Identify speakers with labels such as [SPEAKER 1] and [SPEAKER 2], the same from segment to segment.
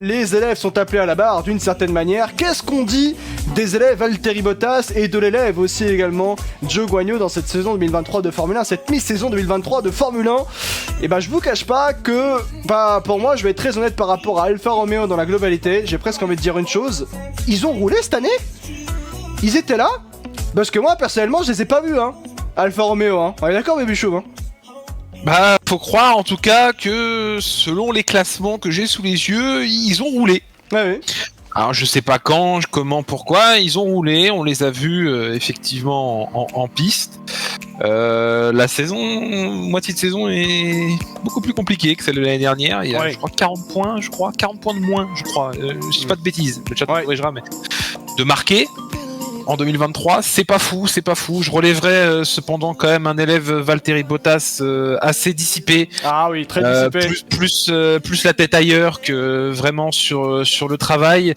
[SPEAKER 1] Les élèves sont appelés à la barre d'une certaine manière. Qu'est-ce qu'on dit des élèves Valtteri Bottas et de l'élève aussi également Zhou Guanyu dans cette saison 2023 de Formule 1, cette mi-saison 2023 de Formule 1? Et bah je vous cache pas que, pour moi je vais être très honnête par rapport à Alfa Romeo dans la globalité, j'ai presque envie de dire une chose, ils ont roulé cette année? Ils étaient là? Parce que moi personnellement je les ai pas vus Alfa Romeo on est d'accord Baby Chauve
[SPEAKER 2] Bah, faut croire en tout cas que selon les classements que j'ai sous les yeux, ils ont roulé.
[SPEAKER 1] Ouais, oui.
[SPEAKER 2] Alors je sais pas quand, comment, pourquoi, ils ont roulé, on les a vus effectivement en piste. La moitié de saison est beaucoup plus compliquée que celle de l'année dernière. Il y a je crois 40 points de moins, je crois. Je dis pas de bêtises, le chat corrigera, mais de marquer. En 2023, c'est pas fou. Je relèverais cependant quand même un élève Valtteri Bottas assez dissipé.
[SPEAKER 1] Ah oui, très dissipé.
[SPEAKER 2] Plus la tête ailleurs que vraiment sur le travail.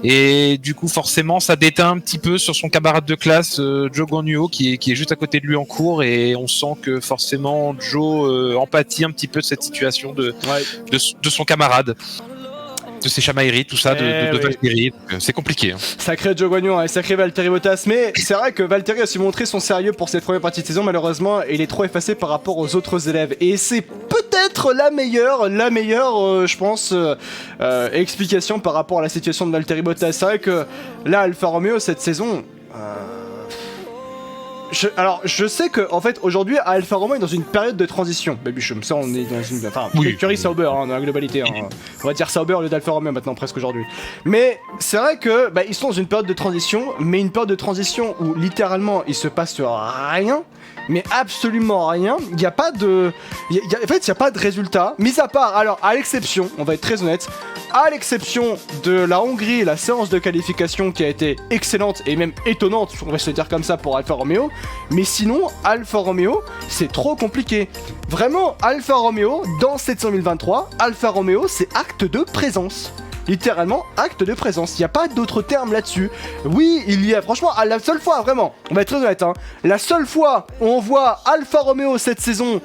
[SPEAKER 2] Et du coup, forcément, ça déteint un petit peu sur son camarade de classe, Zhou Guanyu, qui est juste à côté de lui en cours. Et on sent que forcément, Zhou empathie un petit peu de cette situation de son camarade. De ses chamailleries, tout ça, de Valtteri, c'est compliqué.
[SPEAKER 1] Sacré Zhou Guanyu et sacré Valtteri Bottas, mais c'est vrai que Valtteri a su montrer son sérieux pour cette première partie de saison, malheureusement, il est trop effacé par rapport aux autres élèves, et c'est peut-être la meilleure, je pense, explication par rapport à la situation de Valtteri Bottas. C'est vrai que là, Alfa Romeo, cette saison... Je sais que en fait aujourd'hui Alfa Romeo est dans une période de transition. Baby Chum, ça on est dans une l'écurie Sauber dans la globalité. On va dire Sauber au lieu d'Alfa Romeo maintenant presque aujourd'hui. Mais c'est vrai que ils sont dans une période de transition, mais une période de transition où littéralement il se passe rien. Mais absolument rien, il n'y a pas de... en fait, il n'y a pas de résultat, mis à part, alors, à l'exception, on va être très honnête, à l'exception de la Hongrie, la séance de qualification qui a été excellente et même étonnante, on va se le dire comme ça pour Alfa Romeo, mais sinon, Alfa Romeo, c'est trop compliqué. Vraiment, Alfa Romeo, dans cette 2023, Alfa Romeo, c'est acte de présence. Littéralement, acte de présence. Il n'y a pas d'autre terme là-dessus. Oui, il y a, franchement, la seule fois, vraiment, on va être très honnête, la seule fois où on voit Alfa Romeo cette saison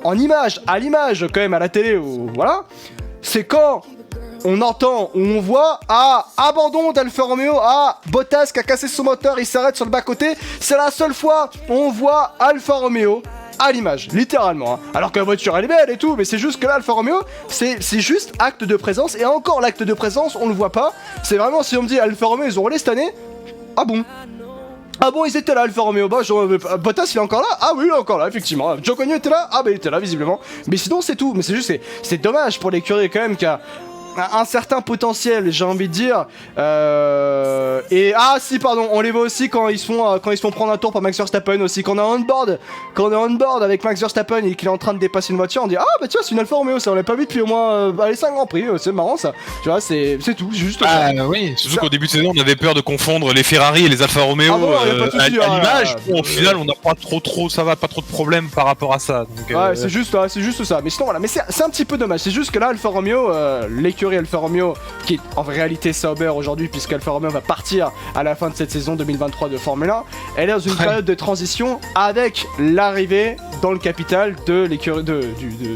[SPEAKER 1] en image, à l'image, quand même, à la télé, ou voilà, c'est quand on entend, ou on voit, abandon d'Alfa Romeo, Bottas qui a cassé son moteur, il s'arrête sur le bas-côté. C'est la seule fois où on voit Alfa Romeo à l'image, littéralement. Alors que la voiture elle est belle et tout, mais c'est juste que là Alfa Romeo, c'est juste acte de présence, et encore l'acte de présence, on le voit pas. C'est vraiment, si on me dit Alfa Romeo ils ont roulé cette année, ah bon, ils étaient là, Alfa Romeo. Bottas il est encore là? Ah oui, il est encore là, effectivement. Zhou Guanyu était là? Ah il était là, visiblement. Mais sinon, c'est tout. Mais c'est juste, c'est dommage pour l'écurie quand même, qui a un certain potentiel, j'ai envie de dire. Et on les voit aussi quand ils se font prendre un tour par Max Verstappen aussi. Quand on est on board avec Max Verstappen et qu'il est en train de dépasser une voiture, on dit tu vois, c'est une Alfa Romeo, ça on l'a pas vu depuis au moins 5 Grands Prix, c'est marrant ça. Tu vois, c'est tout, juste ça.
[SPEAKER 2] Oui, surtout qu'au début de saison, on avait peur de confondre les Ferrari et les Alfa Romeo à l'image. Au final, on n'a pas trop, ça va, pas trop de problèmes par rapport à ça. Donc,
[SPEAKER 1] c'est juste ça. Mais sinon voilà, mais c'est un petit peu dommage. C'est juste que là, Alfa Romeo, l'écurie Alfa Romeo, qui est en réalité Sauber aujourd'hui, puisqu'Alfa Romeo va partir à la fin de cette saison 2023 de Formule 1, elle est dans une période de transition avec l'arrivée dans le capital de l'écurie de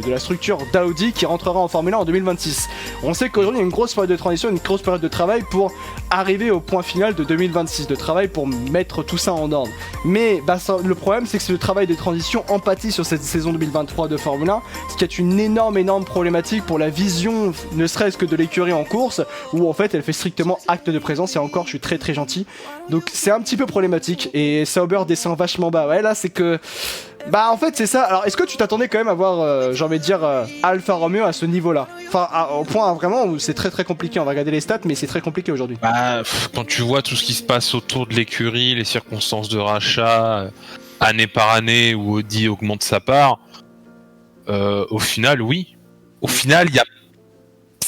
[SPEAKER 1] la structure d'Audi qui rentrera en Formule 1 en 2026. On sait qu'aujourd'hui il y a une grosse période de transition, une grosse période de travail pour arriver au point final de 2026, de travail pour mettre tout ça en ordre. Mais le problème c'est que ce travail de transition empathie sur cette saison 2023 de Formule 1, ce qui est une énorme problématique pour la vision, ne serait-ce que de l'écurie en course, où en fait elle fait strictement acte de présence, et encore je suis très gentil, donc c'est un petit peu problématique, et Sauber descend vachement bas. Ouais, là c'est que en fait c'est ça. Alors est-ce que tu t'attendais quand même à voir j'ai envie de dire Alfa Romeo à ce niveau là, enfin au point vraiment où c'est très compliqué. On va regarder les stats, mais c'est très compliqué aujourd'hui.
[SPEAKER 2] Quand tu vois tout ce qui se passe autour de l'écurie, les circonstances de rachat année par année où Audi augmente sa part, au final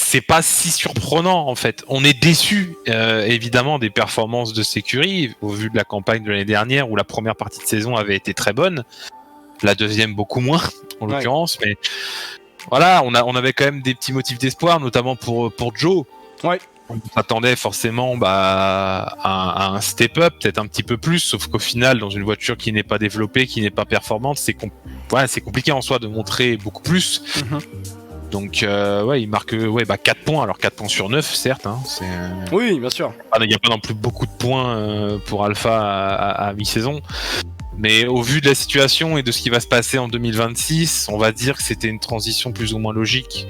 [SPEAKER 2] c'est pas si surprenant en fait. On est déçu évidemment des performances de cette écurie au vu de la campagne de l'année dernière où la première partie de saison avait été très bonne, la deuxième beaucoup moins en l'occurrence, mais voilà, on avait quand même des petits motifs d'espoir, notamment pour Zhou.
[SPEAKER 1] Ouais.
[SPEAKER 2] On s'attendait forcément à un step-up, peut-être un petit peu plus, sauf qu'au final, dans une voiture qui n'est pas développée, qui n'est pas performante, c'est compliqué en soi de montrer beaucoup plus. Donc il marque 4 points, alors 4 points sur 9 certes, hein,
[SPEAKER 1] Oui, bien sûr.
[SPEAKER 2] Il n'y a pas non plus beaucoup de points pour Alpha à mi-saison, mais au vu de la situation et de ce qui va se passer en 2026, on va dire que c'était une transition plus ou moins logique.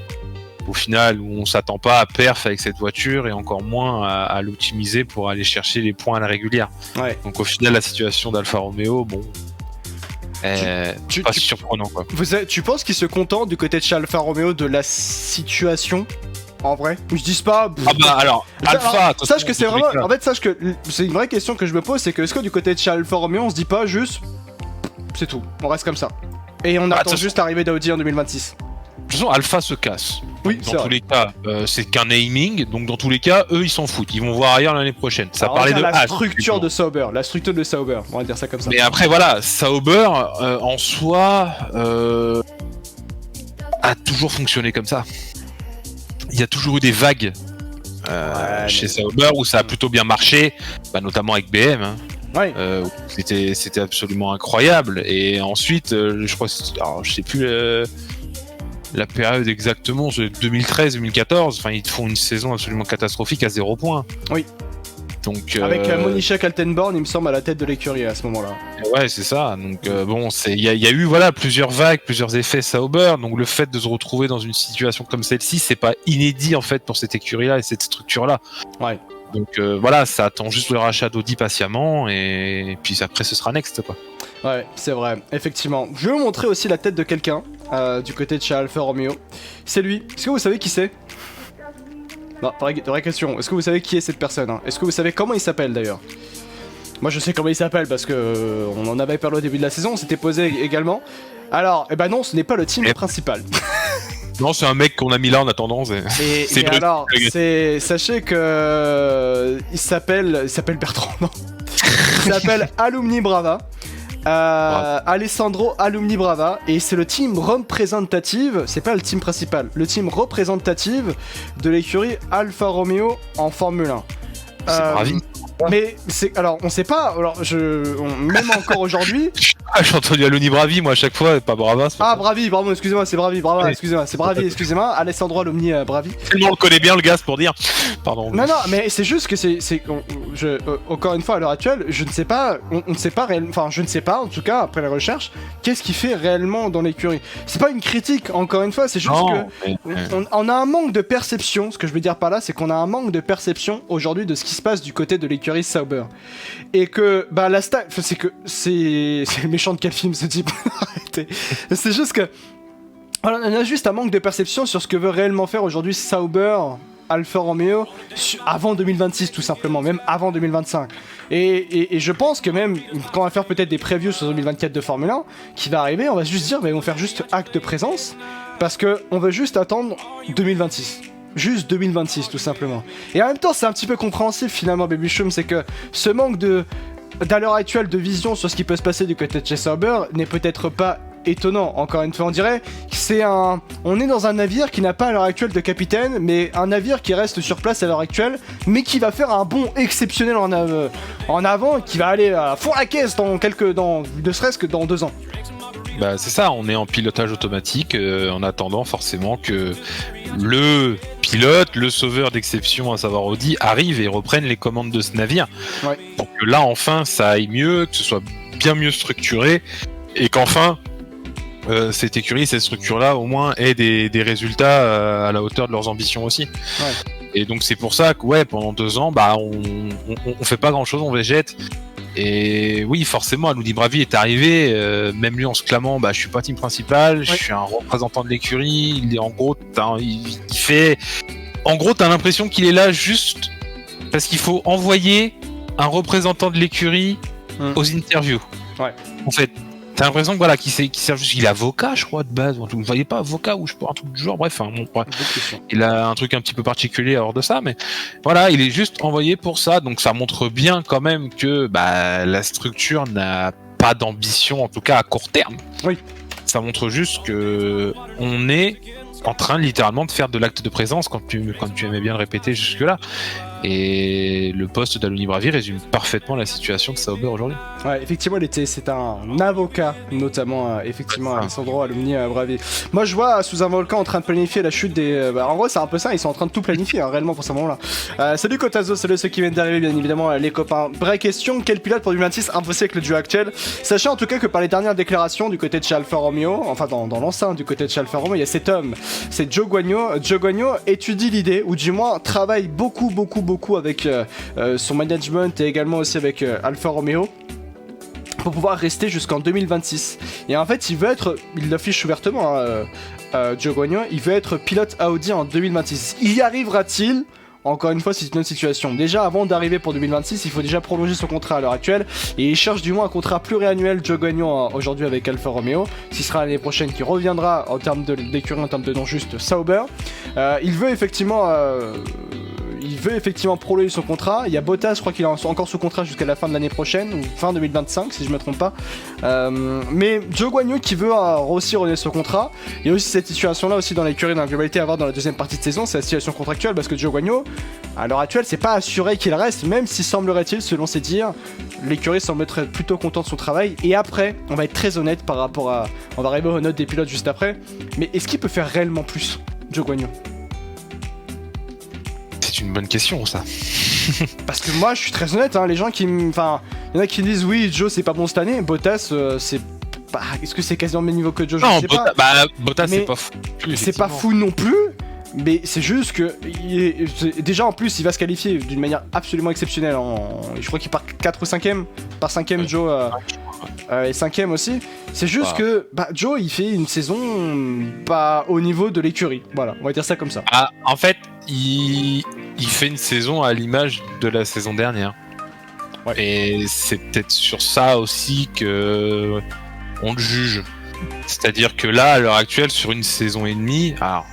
[SPEAKER 2] Au final, où on s'attend pas à perf avec cette voiture et encore moins à l'optimiser pour aller chercher les points à la régulière.
[SPEAKER 1] Ouais.
[SPEAKER 2] Donc au final, la situation d'Alfa Romeo, pas si surprenant quoi.
[SPEAKER 1] Tu penses qu'ils se contentent du côté de chez Alfa Romeo de la situation en vrai? Ou je dis pas.
[SPEAKER 2] Alors Alpha.
[SPEAKER 1] Sache que c'est vraiment. En fait, sache que c'est une vraie question que je me pose, c'est que est-ce que du côté de chez Alfa Romeo, on se dit pas juste, c'est tout, on reste comme ça, et on attend juste l'arrivée d'Audi en 2026.
[SPEAKER 2] De toute façon, Alpha se casse.
[SPEAKER 1] Oui,
[SPEAKER 2] dans tous les cas, c'est qu'un naming, donc dans tous les cas, eux ils s'en foutent. Ils vont voir ailleurs l'année prochaine. Ça parlait de
[SPEAKER 1] la structure de Sauber, on va dire ça comme ça.
[SPEAKER 2] Mais après voilà, Sauber en soi a toujours fonctionné comme ça. Il y a toujours eu des vagues chez Sauber où ça a plutôt bien marché, notamment avec BM. Hein.
[SPEAKER 1] Ouais.
[SPEAKER 2] C'était absolument incroyable. Et ensuite, je crois, je sais plus. La période exactement, c'est 2013-2014, ils font une saison absolument catastrophique à 0 points.
[SPEAKER 1] Oui.
[SPEAKER 2] Donc,
[SPEAKER 1] avec Monisha Kaltenborn, il me semble, à la tête de l'écurie à ce moment-là.
[SPEAKER 2] Ouais, c'est ça. Donc il y a eu plusieurs vagues, plusieurs effets Sauber. Donc le fait de se retrouver dans une situation comme celle-ci, c'est pas inédit en fait pour cette écurie-là et cette structure-là.
[SPEAKER 1] Ouais.
[SPEAKER 2] Donc ça attend juste le rachat d'Audi patiemment et puis après ce sera next quoi.
[SPEAKER 1] Ouais, c'est vrai, effectivement. Je vais vous montrer aussi la tête de quelqu'un du côté de chez Alfa Romeo. C'est lui. Est-ce que vous savez qui c'est? Non, vraie question. Est-ce que vous savez qui est cette personne, hein? Est-ce que vous savez comment il s'appelle d'ailleurs? Moi je sais comment il s'appelle parce que on en avait parlé au début de la saison, on s'était posé également. Alors, non, ce n'est pas le team principal.
[SPEAKER 2] Non, c'est un mec qu'on a mis là en attendant.
[SPEAKER 1] Sachez que il s'appelle Bertrand, non? Il s'appelle Alumni Brava. Alessandro Alumni Brava, et c'est le team représentative, c'est pas le team principal, le team représentative de l'écurie Alfa Romeo en Formule 1.
[SPEAKER 2] C'est Bravi.
[SPEAKER 1] Mais on sait pas, même encore aujourd'hui.
[SPEAKER 2] J'ai entendu Alumni Bravi, moi à chaque fois, pas Brava.
[SPEAKER 1] Bravi, pardon, excusez-moi, c'est Bravi, Brava,
[SPEAKER 2] oui.
[SPEAKER 1] excusez-moi, c'est Bravi, excusez-moi, Alessandro Alumni Bravi.
[SPEAKER 2] Tellement on le connaît bien le gars, pour dire. Pardon.
[SPEAKER 1] Non, mais c'est juste que encore une fois, à l'heure actuelle, je ne sais pas, on ne sait pas réellement, enfin, je ne sais pas, en tout cas, après la recherche, qu'est-ce qu'il fait réellement dans l'écurie. C'est pas une critique, encore une fois, c'est juste on a un manque de perception. Ce que je veux dire par là, c'est qu'on a un manque de perception aujourd'hui de ce qui se passe du côté de l'écurie Sauber. Et que, c'est méchant de quel film ce type. Arrêtez. C'est juste que on a juste un manque de perception sur ce que veut réellement faire aujourd'hui Sauber, Alfa Romeo avant 2026 tout simplement, même avant 2025. Et je pense que même quand on va faire peut-être des previews sur 2024 de Formule 1 qui va arriver, on va juste dire ils vont faire juste acte de présence parce que on veut juste attendre 2026. Juste 2026 tout simplement. Et en même temps c'est un petit peu compréhensif finalement Baby Shum, c'est que ce manque d'à l'heure actuelle de vision sur ce qui peut se passer du côté de chez Sauber n'est peut-être pas étonnant. Encore une fois, on dirait que on est dans un navire qui n'a pas à l'heure actuelle de capitaine, mais un navire qui reste sur place à l'heure actuelle, mais qui va faire un bond exceptionnel en avant et qui va aller à fond la caisse ne serait-ce que dans 2 ans.
[SPEAKER 2] C'est ça, on est en pilotage automatique en attendant forcément que le pilote, le sauveur d'exception, à savoir Audi, arrive et reprenne les commandes de ce navire.
[SPEAKER 1] Ouais.
[SPEAKER 2] Pour que là, enfin, ça aille mieux, que ce soit bien mieux structuré et qu'enfin, cette écurie, cette structure-là, au moins, ait des résultats à la hauteur de leurs ambitions aussi.
[SPEAKER 1] Ouais.
[SPEAKER 2] Et donc, c'est pour ça que, pendant 2 ans, on fait pas grand-chose, on végète. Et oui, forcément, Alumni Bravi est arrivé, même lui en se clamant, je suis pas team principal, je suis un représentant de l'écurie. Il est en gros, t'as l'impression qu'il est là juste parce qu'il faut envoyer un représentant de l'écurie aux interviews.
[SPEAKER 1] Ouais.
[SPEAKER 2] En fait, t'as l'impression que qu'il sert juste, il est avocat, je crois de base. Vous ne voyez pas avocat ou je sais pas un truc du genre. Bref, il a un truc un petit peu particulier hors de ça, mais voilà, il est juste envoyé pour ça. Donc ça montre bien quand même que la structure n'a pas d'ambition, en tout cas à court terme.
[SPEAKER 1] Oui.
[SPEAKER 2] Ça montre juste que on est en train littéralement de faire de l'acte de présence, comme tu aimais bien le répéter jusque-là. Et le poste d'Aloni Bravi résume parfaitement la situation de Sauber aujourd'hui.
[SPEAKER 1] Ouais, effectivement, c'est un avocat, notamment, effectivement, Alessandro Aloni Bravi. Moi, je vois sous un volcan en train de planifier la chute des. En gros, c'est un peu ça, ils sont en train de tout planifier, réellement, pour ce moment-là. Salut Kotazo, salut ceux qui viennent d'arriver, bien évidemment, les copains. Vraie question, quel pilote pour 2026 impossible avec le duo actuel? Sachez en tout cas que par les dernières déclarations du côté de chez Alfa Romeo, enfin, dans l'enceinte du côté de chez Alfa Romeo, il y a cet homme, c'est Zhou Guanyu. Zhou Guanyu étudie l'idée, ou du moins travaille beaucoup avec son management et également aussi avec Alfa Romeo pour pouvoir rester jusqu'en 2026. Et en fait, il l'affiche ouvertement, Zhou Guanyu, il veut être pilote Audi en 2026. Y arrivera-t-il? Encore une fois, c'est une autre situation. Déjà, avant d'arriver pour 2026, il faut déjà prolonger son contrat à l'heure actuelle. Et il cherche du moins un contrat pluriannuel, Zhou Guanyu, aujourd'hui avec Alfa Romeo. Ce sera l'année prochaine qui reviendra en termes d'écurie, en termes de nom juste Sauber. Il veut effectivement prolonger son contrat. Il y a Bottas, je crois qu'il est encore sous contrat jusqu'à la fin de l'année prochaine, ou fin 2025 si je me trompe pas. Mais Zhou Guanyu qui veut aussi renouveler son contrat. Il y a aussi cette situation là aussi dans l'écurie, dans la globalité à voir dans la deuxième partie de saison, c'est la situation contractuelle, parce que Zhou Guanyu, à l'heure actuelle, c'est pas assuré qu'il reste, même si semblerait-il, selon ses dires, l'écurie semble être plutôt content de son travail. Et après, on va être très honnête par rapport à... On va arriver aux notes des pilotes juste après. Mais est-ce qu'il peut faire réellement plus, Zhou Guanyu?
[SPEAKER 2] C'est une bonne question, ça.
[SPEAKER 1] Parce que moi, je suis très honnête, hein, les gens qui Enfin, il y en a qui disent, oui, Joe, c'est pas bon cette année. Bottas, c'est pas... Est-ce que c'est quasiment au même niveau que Joe?
[SPEAKER 2] Non,
[SPEAKER 1] je sais pas.
[SPEAKER 2] Bottas, c'est pas fou.
[SPEAKER 1] C'est pas fou non plus. Mais c'est juste que déjà en plus il va se qualifier d'une manière absolument exceptionnelle. Je crois qu'il part 4 ou 5ème. Par 5ème Joe et 5ème aussi. C'est juste que Joe il fait une saison pas au niveau de l'écurie. Voilà, on va dire ça comme ça.
[SPEAKER 2] En fait, il fait une saison à l'image de la saison dernière. Ouais. Et c'est peut-être sur ça aussi que on le juge. C'est-à-dire que là, à l'heure actuelle, sur une saison et demie, alors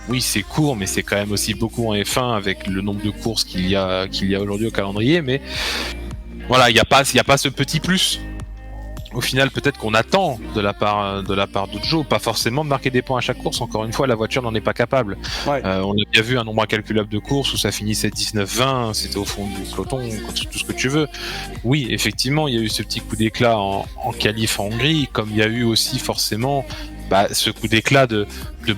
[SPEAKER 2] oui, c'est court, mais c'est quand même aussi beaucoup en F1 avec le nombre de courses qu'il y a aujourd'hui au calendrier. Mais voilà, il n'y a pas ce petit plus. Au final, peut-être qu'on attend de la part de Joe, pas forcément de marquer des points à chaque course. Encore une fois, la voiture n'en est pas capable. Ouais. On a bien vu un nombre incalculable de courses où ça finissait 19-20, c'était au fond du peloton, tout ce que tu veux. Oui, effectivement, il y a eu ce petit coup d'éclat en qualif en Hongrie, comme il y a eu aussi forcément ce coup d'éclat de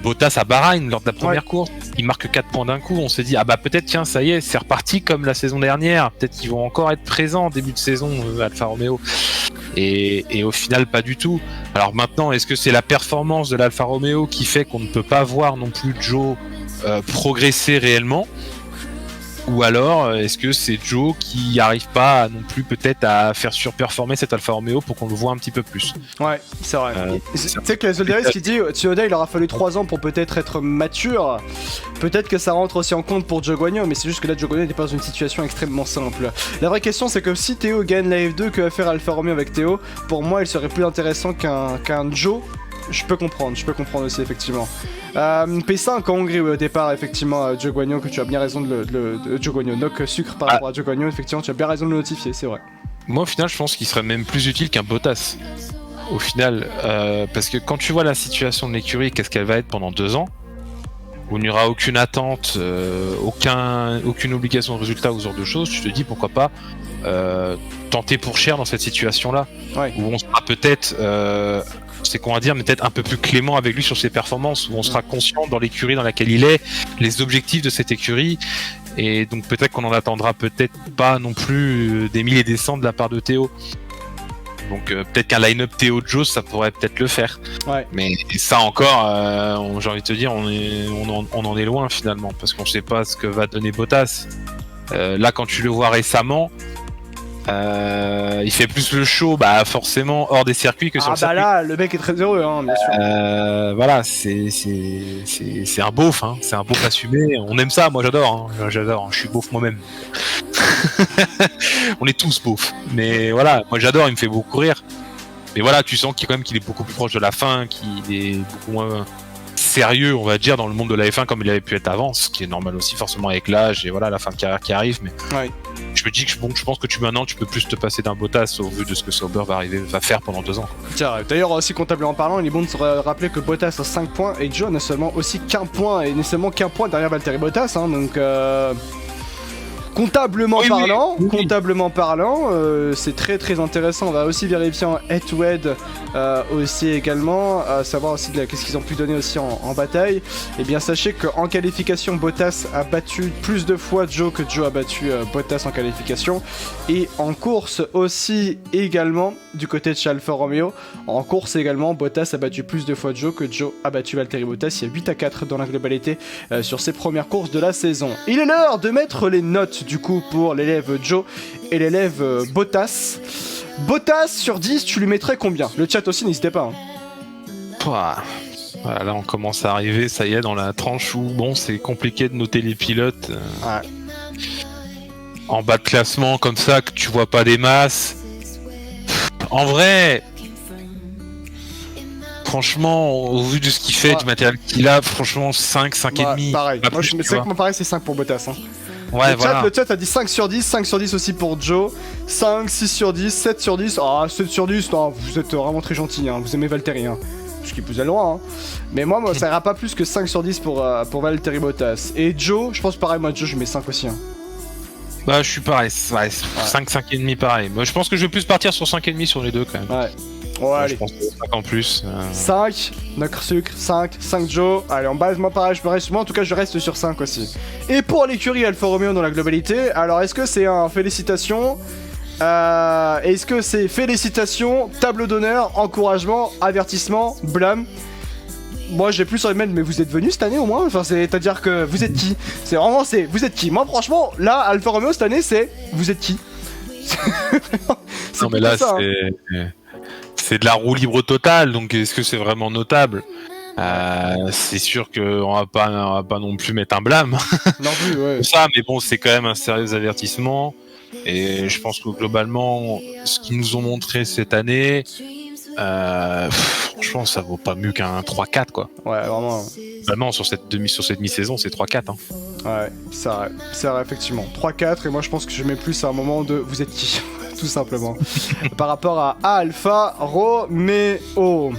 [SPEAKER 2] Bottas à Bahreïn lors de la première course. Il marque 4 points d'un coup. On s'est dit, peut-être, tiens, ça y est, c'est reparti comme la saison dernière. Peut-être qu'ils vont encore être présents en début de saison, Alfa Romeo. Et au final, pas du tout. Alors maintenant, est-ce que c'est la performance de l'Alfa Romeo qui fait qu'on ne peut pas voir non plus Joe progresser réellement? Ou alors, est-ce que c'est Joe qui n'arrive pas non plus peut-être à faire surperformer cet Alfa Romeo pour qu'on le voit un petit peu plus? Ouais, c'est vrai. Tu sais que Zolderis qui dit Tsunoda il aura fallu 3 ans pour peut-être être mature. Peut-être que ça rentre aussi en compte pour Zhou Guanyu, mais c'est juste que là Zhou Guanyu n'était pas dans une situation extrêmement simple. La vraie question c'est que si Théo gagne la F2, que va faire Alfa Romeo avec Théo? Pour moi il serait plus intéressant qu'un Joe. Je peux comprendre aussi effectivement. P5 en Hongrie au départ effectivement Zhou Guanyu, que tu as bien raison de Zhou Guanyu, Noc Sucre par rapport à Zhou Guanyu, effectivement tu as bien raison de le notifier, c'est vrai. Moi au final je pense qu'il serait même plus utile qu'un Bottas. Au final, parce que quand tu vois la situation de l'écurie, qu'est-ce qu'elle va être pendant 2 ans, où il n'y aura aucune attente, aucune obligation de résultat ou ce genre de choses, tu te dis pourquoi pas tenter pour cher dans cette situation-là, où on sera peut-être... c'est qu'on va dire, mais peut-être un peu plus clément avec lui sur ses performances, où on sera conscient dans l'écurie dans laquelle il est, les objectifs de cette écurie, et donc peut-être qu'on en attendra peut-être pas non plus des milliers et des cents de la part de Théo. Donc peut-être qu'un line-up Théo Joe, ça pourrait peut-être le faire. Ouais. Mais ça encore, j'ai envie de te dire, on en est loin finalement, parce qu'on sait pas ce que va donner Bottas. Là, quand tu le vois récemment, il fait plus le show, forcément hors des circuits que sur le circuit.
[SPEAKER 1] Là, le mec est très heureux, hein, bien sûr.
[SPEAKER 2] Voilà, c'est un beauf, hein, c'est un beauf assumé. On aime ça, moi j'adore, hein, je suis beauf moi-même. On est tous beaufs, mais voilà, moi j'adore, il me fait beaucoup rire. Mais voilà, tu sens qu'il est beaucoup plus proche de la fin, qu'il est beaucoup moins sérieux, on va dire, dans le monde de la F1 comme il avait pu être avant, ce qui est normal aussi forcément avec l'âge et voilà la fin de carrière qui arrive. Mais je me dis que je pense que maintenant tu peux plus te passer d'un Bottas au vu de ce que Sauber va faire pendant 2 ans. Tiens,
[SPEAKER 1] d'ailleurs aussi comptablement parlant, il est bon de se rappeler que Bottas a 5 points et Joe n'a seulement aussi qu'un point, et n'est seulement qu'un point derrière Valtteri Bottas, hein, donc Comptablement parlant, c'est très très intéressant. On va aussi vérifier en head-to-head aussi également, savoir aussi qu'est-ce qu'ils ont pu donner aussi en bataille. Et bien sachez qu'en qualification, Bottas a battu plus de fois Joe que Joe a battu Bottas en qualification. Et en course aussi également, du côté de chez Alfa Romeo, en course également, Bottas a battu plus de fois Joe que Joe a battu Valtteri Bottas. Il y a 8-4 dans la globalité sur ses premières courses de la saison. Il est l'heure de mettre les notes du coup pour l'élève Joe et l'élève Bottas. Bottas sur 10, tu lui mettrais combien? Le chat aussi, n'hésitez pas.
[SPEAKER 2] Voilà, là on commence à arriver, ça y est, dans la tranche où bon, c'est compliqué de noter les pilotes.
[SPEAKER 1] Ouais.
[SPEAKER 2] En bas de classement comme ça, que tu vois pas des masses. En vrai, franchement, au vu de ce qu'il fait, du matériel qu'il a, franchement 5, 5,5.
[SPEAKER 1] Pareil, moi je sais que pareil c'est 5 pour Bottas.
[SPEAKER 2] Ouais,
[SPEAKER 1] le chat a dit 5 sur 10, 5 sur 10 aussi pour Joe, 5, 6 sur 10, 7 sur 10, 7 sur 10, non, vous êtes vraiment très gentil, vous aimez Valtteri, ce qui pousse loin, mais moi ça ira pas plus que 5 sur 10 pour Valtteri Bottas. Et Joe, je pense pareil, moi Joe je mets 5 aussi.
[SPEAKER 2] Bah je suis pareil, 5, 5,5 pareil. Moi je pense que je vais plus partir sur 5,5 sur les deux quand même.
[SPEAKER 1] Ouais, allez.
[SPEAKER 2] Je pense que 5 en plus.
[SPEAKER 1] 5, notre sucre, 5 Joe. Allez, en base, moi pareil, moi en tout cas je reste sur 5 aussi. Et pour l'écurie Alfa Romeo dans la globalité, alors est-ce que c'est un félicitations est-ce que c'est félicitations, tableau d'honneur, encouragement, avertissement, blâme? Moi j'ai plus sur les mails, mais vous êtes venus cette année au moins? Enfin, c'est-à-dire que vous êtes qui? C'est vraiment, vous êtes qui? Moi franchement, là, Alfa Romeo cette année, c'est vous êtes qui?
[SPEAKER 2] Non mais là, c'est de la roue libre totale, donc est-ce que c'est vraiment notable? C'est sûr qu'on va pas non plus mettre un blâme.
[SPEAKER 1] Non plus, ouais.
[SPEAKER 2] Ça, mais bon, c'est quand même un sérieux avertissement. Et je pense que globalement, ce qu'ils nous ont montré cette année, franchement, ça vaut pas mieux qu'un 3-4, quoi.
[SPEAKER 1] Ouais, vraiment.
[SPEAKER 2] Vraiment, sur cette mi-saison, c'est 3-4.
[SPEAKER 1] Ouais, c'est vrai, effectivement. 3-4, et moi je pense que je mets plus à un moment de vous êtes qui? Tout simplement. Par rapport à Alfa Romeo.